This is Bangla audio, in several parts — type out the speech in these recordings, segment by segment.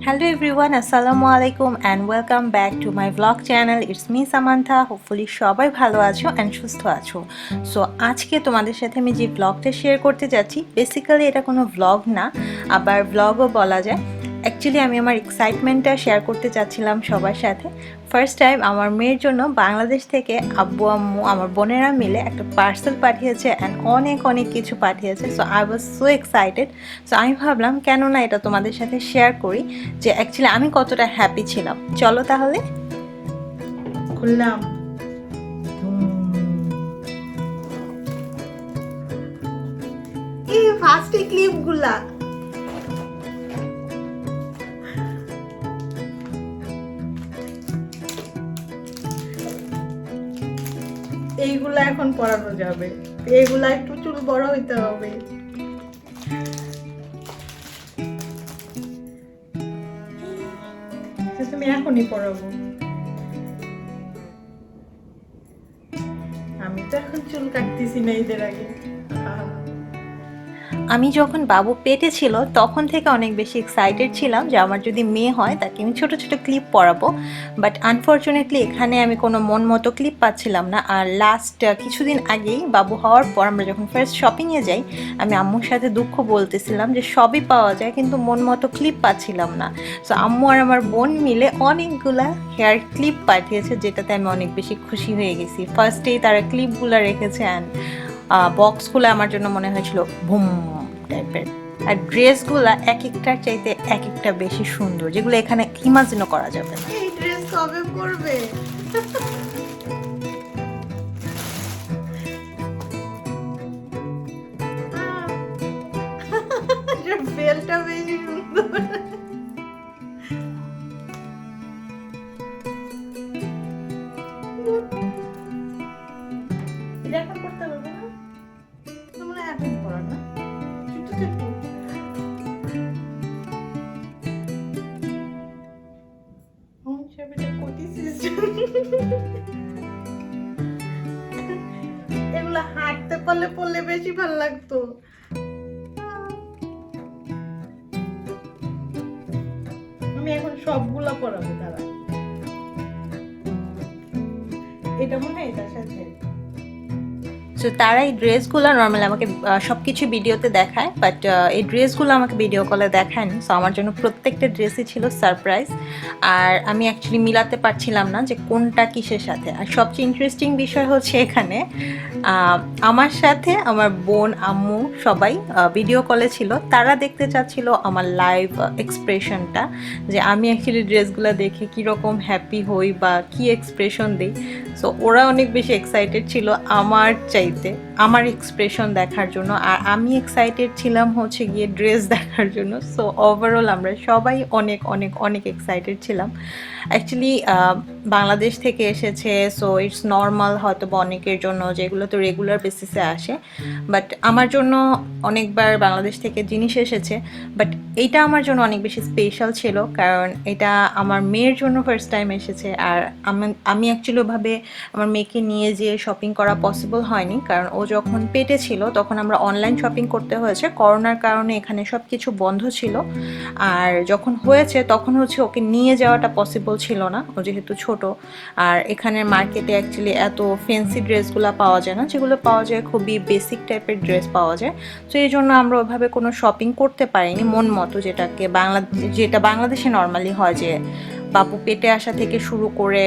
Hello everyone, Assalamu alaikum and welcome back to my vlog channel. It's me Samantha. Hopefully সবাই ভালো আছো and সুস্থ আছো। সো আজকে তোমাদের সাথে আমি যে ব্লগটা শেয়ার করতে যাচ্ছি, বেসিক্যালি এটা কোনো ব্লগ না, আবার ব্লগও বলা যায়। অ্যাকচুয়ালি আমি আমার এক্সাইটমেন্টটা শেয়ার করতে চাচ্ছিলাম সবার সাথে। ফার্স্ট টাইম আমার মেয়ের জন্য বাংলাদেশ থেকে আব্বু আম্মু আমার বোনেরা মিলে একটা পার্সেল পাঠিয়েছে অ্যান্ড অনেক অনেক কিছু পাঠিয়েছে। So I was so excited. So আমি ভাবলাম কেন না এটা তোমাদের সাথে শেয়ার করি যে অ্যাকচুয়ালি আমি কতটা হ্যাপি ছিলাম। চলো তাহলে খুললাম। এই ফার্স্ট ক্লিপগুলা এইগুলা এখন পরানো যাবে, এইগুলা একটু চুল বড় হইতে হবে। তুমি এখনই পরাবো, আমি তো এখন চুল কাটতেছি না ঈদের আগে। আমি যখন বাবু পেটে ছিল তখন থেকে অনেক বেশি এক্সাইটেড ছিলাম যে আমার যদি মেয়ে হয় তাকে আমি ছোট ছোট ক্লিপ পরাবো, বাট আনফর্চুনেটলি এখানে আমি কোনো মন মতো ক্লিপ পাচ্ছিলাম না। আর লাস্ট কিছুদিন আগেই বাবু হওয়ার পর আমরা যখন ফার্স্ট শপিংয়ে যাই, আমি আম্মুর সাথে দুঃখ বলতেছিলাম যে সবই পাওয়া যায় কিন্তু মন মতো ক্লিপ পাচ্ছিলাম না। সো আম্মু আর আমার বোন মিলে অনেকগুলা হেয়ার ক্লিপ পাঠিয়েছে, যেটাতে আমি অনেক বেশি খুশি হয়ে গেছি। ফার্স্টেই তারা ক্লিপগুলো রেখেছে অ্যান্ড বক্সগুলো আমার জন্য মনে হয়েছিল ভুম টাইপের। আর ড্রেসগুলো এক একটার চাইতে এক একটা বেশি সুন্দর, যেগুলো এখানে ইমাজিনও করা যাবে না। এই ড্রেস কবে পরবে? বেলটা বেশি সুন্দর। এখন করতে হবে না, তোমরা এখন পড়া না ছোট ছোট। এগুলো হাঁটতে পারলে পড়লে বেশি ভালো লাগতো। আমি এখন সবগুলা পড়াবো, তারা এটা মনে হয় এটার সাথে। সো তারা এই ড্রেসগুলো নর্মালি আমাকে সব কিছু ভিডিওতে দেখায়, বাট এই ড্রেসগুলো আমাকে ভিডিও কলে দেখায়নি। সো আমার জন্য প্রত্যেকটা ড্রেসই ছিল সারপ্রাইজ, আর আমি অ্যাকচুয়ালি মিলাতে পারছিলাম না যে কোনটা কিসের সাথে। আর সবচেয়ে ইন্টারেস্টিং বিষয় হচ্ছে এখানে আমার সাথে আমার বোন আম্মু সবাই ভিডিও কলে ছিল। তারা দেখতে চাচ্ছিল আমার লাইভ এক্সপ্রেশনটা, যে আমি অ্যাকচুয়ালি ড্রেসগুলো দেখে কীরকম হ্যাপি হই বা কী এক্সপ্রেশন দিই। সো ওরা অনেক বেশি এক্সাইটেড ছিল আমার চাইতে আমার এক্সপ্রেশন দেখার জন্য, আর আমি এক্সাইটেড ছিলাম হচ্ছে গিয়ে ড্রেস দেখার জন্য। সো ওভারঅল আমরা সবাই অনেক অনেক অনেক এক্সাইটেড ছিলাম। অ্যাকচুয়ালি বাংলাদেশ থেকে এসেছে, সো ইটস নর্মাল হয়তো বা অনেকের জন্য যেগুলো তো রেগুলার বেসিসে আসে, বাট আমার জন্য অনেকবার বাংলাদেশ থেকে জিনিস এসেছে, বাট এইটা আমার জন্য অনেক বেশি স্পেশাল ছিল, কারণ এটা আমার মেয়ের জন্য ফার্স্ট টাইম এসেছে। আর আমি অ্যাকচুয়ালি ওভাবে আমার মেয়েকে নিয়ে যেয়ে শপিং করা পসিবল হয়নি, কারণ ও যখন পেটে ছিল তখন আমরা অনলাইন শপিং করতে হয়েছে, করোনার কারণে এখানে সব কিছু বন্ধ ছিল। আর যখন হয়েছে তখন হচ্ছে ওকে নিয়ে যাওয়াটা পসিবল ছিল না, ও যেহেতু ছোট। আর এখানের মার্কেটে অ্যাকচুয়ালি এত ফ্যান্সি ড্রেসগুলো পাওয়া যায় না, যেগুলো পাওয়া যায় খুবই বেসিক টাইপের ড্রেস পাওয়া যায়। তো এই জন্য আমরা ওইভাবে কোনো শপিং করতে পারিনি মন মতো, যেটা বাংলাদেশে নর্মালি হয়, যে বাবু পেটে আসা থেকে শুরু করে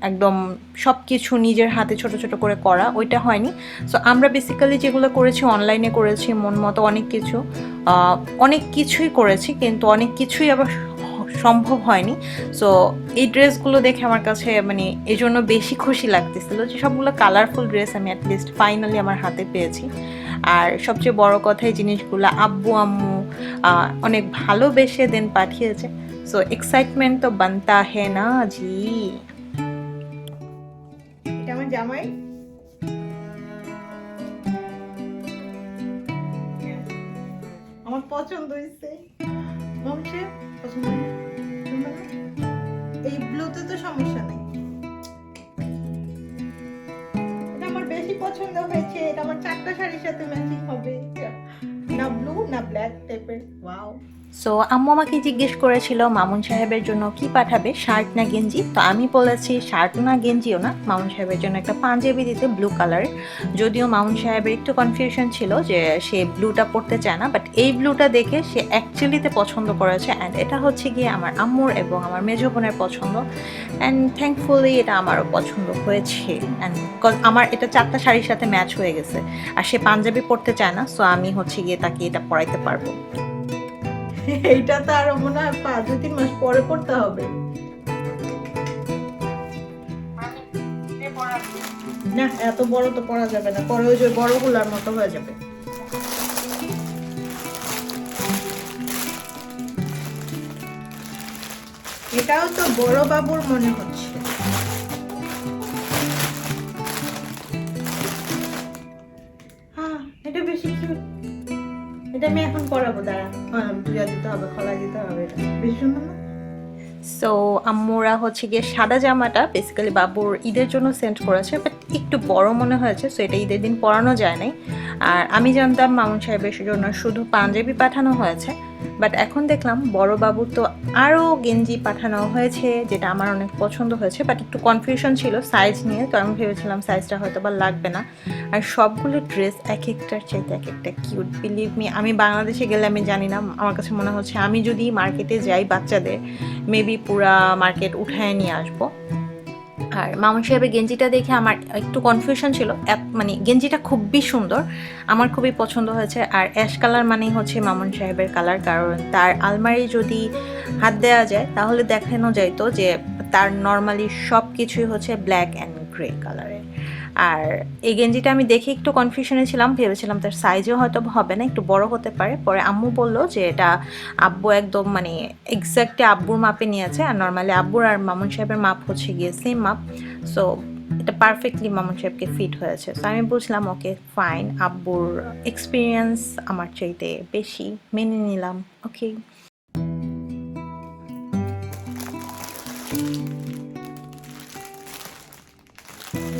একদম সব কিছু নিজের হাতে ছোট ছোট করে করা, ওইটা হয়নি। সো আমরা বেসিক্যালি যেগুলো করেছি অনলাইনে করেছি মন মতো অনেক কিছুই করেছি, কিন্তু অনেক কিছুই আবার সম্ভব হয়নি। সো এই ড্রেসগুলো দেখে আমার কাছে মানে এই জন্য বেশি খুশি লাগতেছিল যে সবগুলো কালারফুল ড্রেস আমি অ্যাটলিস্ট ফাইনালি আমার হাতে পেয়েছি। আর সবচেয়ে বড় কথা, এই জিনিসগুলো আব্বু আম্মু অনেক ভালোবেসে দেন পাঠিয়েছে। সো এক্সাইটমেন্ট তো বানতা হে না জি। এটা আমার জামাই, আমার পছন্দ হয়েছে। পছন্দ এই ব্লুতে তো সমস্যা নাই, এটা আমার বেশি পছন্দ হয়েছে। এটা আমার চারটা শাড়ির সাথে ম্যাচিং হবে, না ব্লু না ব্ল্যাক টাইপের। ওয়াও। সো আম্মু আমাকে জিজ্ঞেস করেছিল মামুন সাহেবের জন্য কি পাঠাবে, শার্ট না গেঞ্জি। তো আমি বলেছি শার্ট না গেঞ্জিও না, মামুন সাহেবের জন্য একটা পাঞ্জাবি দিতে ব্লু কালারের। যদিও মামুন সাহেবের একটু কনফিউশন ছিল যে সে ব্লুটা পরতে চায় না, বাট এই ব্লুটা দেখে সে অ্যাকচুয়ালিতে পছন্দ করেছে। অ্যান্ড এটা হচ্ছে গিয়ে আমার আম্মুর এবং আমার মেজো বোনের পছন্দ, অ্যান্ড থ্যাঙ্কফুলি এটা আমারও পছন্দ হয়েছে। অ্যান্ড বিকজ আমার এটা 4টা শাড়ির সাথে ম্যাচ হয়ে গেছে, আর সে পাঞ্জাবি পরতে চায় না, সো আমি হচ্ছে গিয়ে তাকে এটা পরাইতে পারবো। এইটা তো আরো মনে হয় 2-3 মাস পরে পড়তে হবে। না এত বড় তো পরা যাবে না, পরে ওই যে বড়গুলার মতো হয়ে যাবে। এটাও তো বড় বাবুর মনে হচ্ছে। হ্যাঁ এটা বেশি কিউট। এটা আমি এখন পরাবো, দাঁড়া। তুইয়া দিতে হবে, খোলা দিতে হবে। এটা বেশি সুন্দর না? সো আম্মুরা হচ্ছে গিয়ে সাদা জামাটা বেসিক্যালি বাবুর ঈদের জন্য সেন্ড করেছে, বাট একটু বড় মনে হয়েছে, সো এটা ঈদের দিন পরানো যায় নাই। আর আমি জানতাম মামুন সাহেবের জন্য শুধু পাঞ্জাবি পাঠানো হয়েছে, বাট এখন দেখলাম বড় বাবুর তো আরও গেঞ্জি পাঠানো হয়েছে, যেটা আমার অনেক পছন্দ হয়েছে। বাট একটু কনফিউশন ছিল সাইজ নিয়ে, তো আমি ভেবেছিলাম সাইজটা হয়তো বা লাগবে না। আর সবগুলো ড্রেস এক একটার চাইতে এক একটা কিউট, বিলিভ মি। আমি বাংলাদেশে গেলে আমি জানি না, আমার কাছে মনে হচ্ছে আমি যদি মার্কেটে যাই বাচ্চাদের, মেবি পুরা মার্কেট উঠায় নিয়ে আসবো। আর মামুন সাহেবের গেঞ্জিটা দেখে আমার একটু কনফিউশন ছিল, মানে গেঞ্জিটা খুবই সুন্দর, আমার খুবই পছন্দ হয়েছে। আর অ্যাশ কালার মানেই হচ্ছে মামুন সাহেবের কালার, কারণ তার আলমারি যদি হাত দেওয়া যায় তাহলে দেখানো যাইতো যে তার নর্মালি সব কিছুই হচ্ছে ব্ল্যাক অ্যান্ড গ্রে কালারের। আর এই গেঞ্জিটা আমি দেখে একটু কনফিউশনে ছিলাম, ভেবেছিলাম তার সাইজও হয়তো হবে না, একটু বড় হতে পারে। পরে আম্মু বললো যে এটা আব্বু একদম মানে এক্স্যাক্টলি আব্বুর মাপে নিয়েছে, আর নর্মালি আব্বুর আর মামুন সাহেবের মাপ হচ্ছে গিয়ে সেম মাপ। সো এটা পারফেক্টলি মামুন সাহেবকে ফিট হয়েছে। তো আমি বুঝলাম ওকে ফাইন, আব্বুর এক্সপিরিয়েন্স আমার চাইতে বেশি, মেনে নিলাম। ওকে।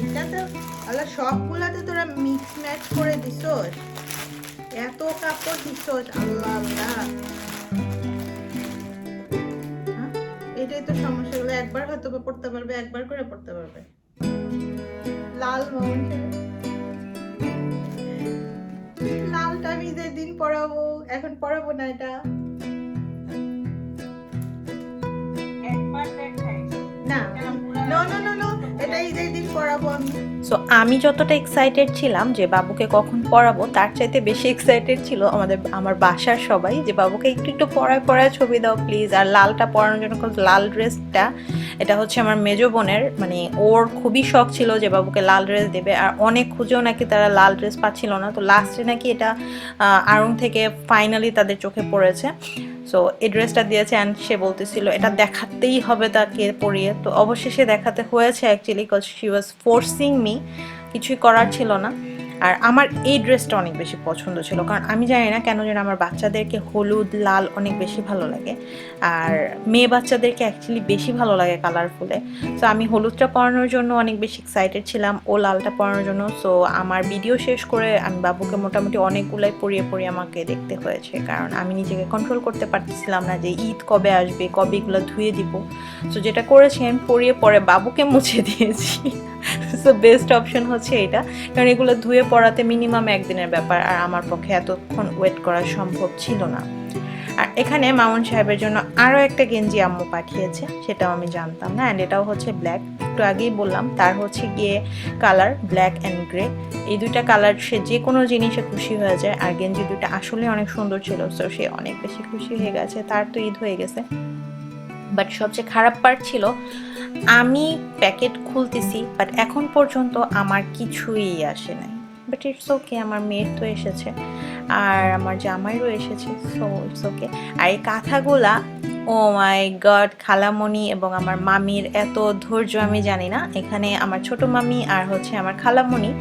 এটা তো আল্লাহ, সবগুলাতে তোরা মিক্স ম্যাচ করে দিছস, এত কাপড় দিছস, আল্লাহ আল্লাহ। হ্যাঁ? এটাই তো সমস্যা, গুলো একবার হয়তো বা পড়তে পারবে, একবার করে পড়তে পারবে। লাল মামুন সাহেব, লালটা আমি ঈদের দিন পরাবো, এখন পরাবো না এটা। না নো নো নো নো, এটা ঈদের দিন পরাবো আমি। সো আমি যতটা এক্সাইটেড ছিলাম যে বাবুকে কখন পড়াবো, তার চাইতে বেশি এক্সাইটেড ছিল আমার বাসার সবাই, যে বাবুকে একটু একটু পড়ায় পড়ায় ছবি দাও প্লিজ। আর লালটা পরানোর জন্য, লাল ড্রেসটা এটা হচ্ছে আমার মেজো বোনের, মানে ওর খুবই শখ ছিল যে বাবুকে লাল ড্রেস দেবে। আর অনেক খুঁজেও নাকি তারা লাল ড্রেস পাচ্ছিল না, তো লাস্টে নাকি এটা আড়ং থেকে ফাইনালি তাদের চোখে পড়েছে। সো এই ড্রেসটা দিয়েছে, অ্যান্ড সে বলতেছিল এটা দেখাতেই হবে তাকে পরিয়ে। তো অবশেষে দেখাতে হয়েছে actually, because she was forcing me, কিছুই করার ছিল না। আর আমার এই ড্রেসটা অনেক বেশি পছন্দ ছিল, কারণ আমি জানি না কেন যেন আমার বাচ্চাদেরকে হলুদ লাল অনেক বেশি ভালো লাগে, আর মেয়ে বাচ্চাদেরকে অ্যাকচুয়ালি বেশি ভালো লাগে কালারফুলে। সো আমি হলুদটা পরানোর জন্য অনেক বেশি এক্সাইটেড ছিলাম, ও লালটা পরানোর জন্য। সো আমার ভিডিও শেষ করে আমি বাবুকে মোটামুটি অনেকগুলাই পরিয়ে পরিয়ে আমাকে দেখতে হয়েছে, কারণ আমি নিজেকে কন্ট্রোল করতে পারতেছিলাম না যে ঈদ কবে আসবে, কবে এগুলো ধুয়ে দিব। সো যেটা করেছি আমি পরিয়ে পরে বাবুকে মুছে দিয়েছি। সো বেস্ট অপশন হচ্ছে এটা, কারণ এগুলো ধুয়ে পড়াতে মিনিমাম একদিনের ব্যাপার, আর আমার পক্ষে এতক্ষণ ওয়েট করা সম্ভব ছিল না। আর এখানে মামুন সাহেবের জন্য আরও একটা গেঞ্জি আম্মু পাঠিয়েছে, সেটাও আমি জানতাম না, অ্যান্ড এটাও হচ্ছে ব্ল্যাক। একটু আগেই বললাম তার হচ্ছে গিয়ে কালার ব্ল্যাক অ্যান্ড গ্রে, এই দুইটা কালার সে যে কোনো জিনিসে খুশি হয়ে যায়। আর গেঞ্জি দুইটা আসলে অনেক সুন্দর ছিল, সো সে অনেক বেশি খুশি হয়ে গেছে। তার তো ঈদ হয়ে গেছে, বাট সবচেয়ে খারাপ পার্ট ছিল আমি প্যাকেট খুলতেছি, বাট এখন পর্যন্ত আমার কিছুই আসে নাই। বাট ইটস ওকে, আমার মেয়ের তো এসেছে আর আমার জামাইরও এসেছে, সো ইটস ওকে। আর এই কাঁথাগুলা, ও মাই গড, খালামণি এবং আমার মামির এত ধৈর্য আমি জানি না। এখানে আমার ছোট মামি আর হচ্ছে আমার খালামণি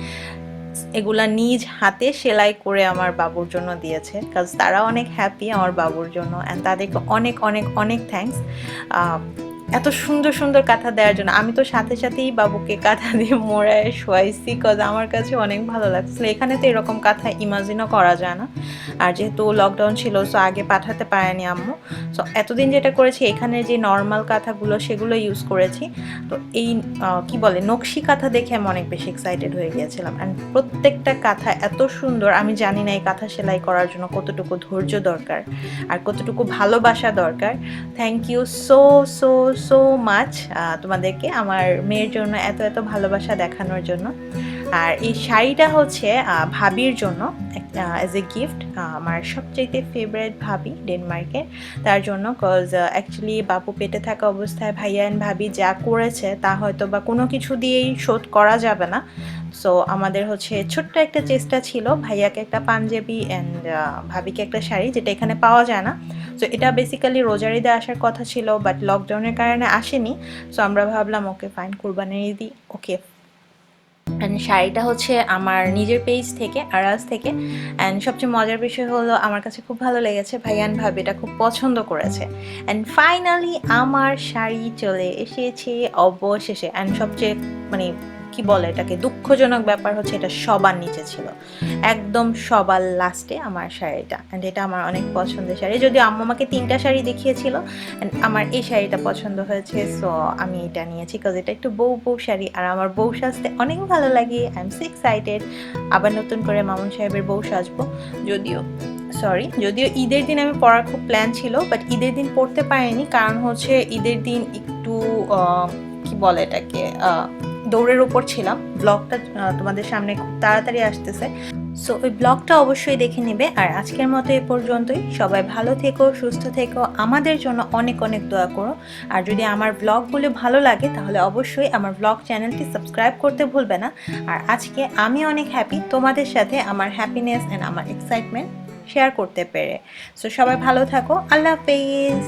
এগুলা নিজ হাতে সেলাই করে আমার বাবুর জন্য দিয়েছে, কাজ তারা অনেক হ্যাপি আমার বাবুর জন্য, অ্যান্ড তাদেরকে অনেক অনেক অনেক থ্যাঙ্কস। এত সুন্দর সুন্দর কাঁথা দেওয়ার জন্য। আমি তো সাথে সাথেই বাবুকে কাঁথা দিয়ে মোড়ায় শোয়াইছি, কজ আমার কাছে অনেক ভালো লাগছিল। এখানে তো এরকম কাঁথা ইমাজিনও করা যায় না, আর যেহেতু লকডাউন ছিল সো আগে পাঠাতে পারেনি আম্মু। সো এতদিন যেটা করেছি এখানে যে নর্মাল কাঁথাগুলো সেগুলো ইউজ করেছি। তো এই কি বলে নকশি কাঁথা দেখে আমি অনেক বেশি এক্সাইটেড হয়ে গিয়েছিলাম। অ্যান্ড প্রত্যেকটা কাঁথা এত সুন্দর, আমি জানি না এই কাঁথা সেলাই করার জন্য কতটুকু ধৈর্য দরকার আর কতটুকু ভালোবাসা দরকার। Thank you so so so much তোমাদেরকে আমার মেয়ের জন্য এত এত ভালোবাসা দেখানোর জন্য। আর এই শাড়িটা হচ্ছে ভাবির জন্য অ্যাজ এ গিফট, আমার সবচেয়ে ফেভারিট ভাবি ডেনমার্কের, তার জন্য। কজ অ্যাকচুয়ালি বাবু পেটে থাকা অবস্থায় ভাইয়া অ্যান্ড ভাবি যা করেছে তা হয়তো বা কোনো কিছু দিয়েই শোধ করা যাবে না। সো আমাদের হচ্ছে ছোট্ট একটা চেষ্টা ছিল, ভাইয়াকে একটা পাঞ্জাবি অ্যান্ড ভাবিকে একটা শাড়ি, যেটা এখানে পাওয়া যায় না। সো এটা বেসিক্যালি রোজার ঈদে আসার কথা ছিল, বাট লকডাউনের কারণে আসেনি। সো আমরা ভাবলাম ওকে ফাইন, কুরবানির ঈদই ওকে। অ্যান্ড শাড়িটা হচ্ছে আমার নিজের পেজ থেকে, আরাজ থেকে। অ্যান্ড সবচেয়ে মজার বিষয় হলো আমার কাছে খুব ভালো লেগেছে, ভাইয়ান ভাবি এটা খুব পছন্দ করেছে। অ্যান্ড ফাইনালি আমার শাড়ি চলে এসেছে অবশেষে। অ্যান্ড সবচেয়ে মানে কি বলে এটাকে, দুঃখজনক ব্যাপার হচ্ছে এটা সবার নিচে ছিল, একদম সবার লাস্টে আমার শাড়িটা। অ্যান্ড এটা আমার অনেক পছন্দের শাড়ি, যদিও আম্মু আমাকে 3টা শাড়ি দেখিয়েছিল অ্যান্ড আমার এই শাড়িটা পছন্দ হয়েছে। সো আমি এটা নিয়েছি, কজ এটা একটু বউ বউ শাড়ি আর আমার বউ সাজতে অনেক ভালো লাগে। আই এম সো এক্সাইটেড, আবার নতুন করে মামুন সাহেবের বউ সাজবো। যদিও ঈদের দিন আমি পরার খুব প্ল্যান ছিল, বাট ঈদের দিন পরতে পারিনি, কারণ হচ্ছে ঈদের দিন একটু কি বলে এটাকে দৌড়ের উপর ছিলাম। ব্লগটা তোমাদের সামনে খুব তাড়াতাড়ি আসতেছে, সো ওই ব্লগটা অবশ্যই দেখে নেবে। আর আজকের মতো এ পর্যন্তই, সবাই ভালো থেকো, সুস্থ থেকো, আমাদের জন্য অনেক অনেক দোয়া করো। আর যদি আমার ব্লগগুলো ভালো লাগে তাহলে অবশ্যই আমার ব্লগ চ্যানেলটি সাবস্ক্রাইব করতে ভুলবে না। আর আজকে আমি অনেক হ্যাপি তোমাদের সাথে আমার হ্যাপিনেস অ্যান্ড আমার এক্সাইটমেন্ট শেয়ার করতে পেরে। সো সবাই ভালো থাকো, আল্লাহ হাফেজ।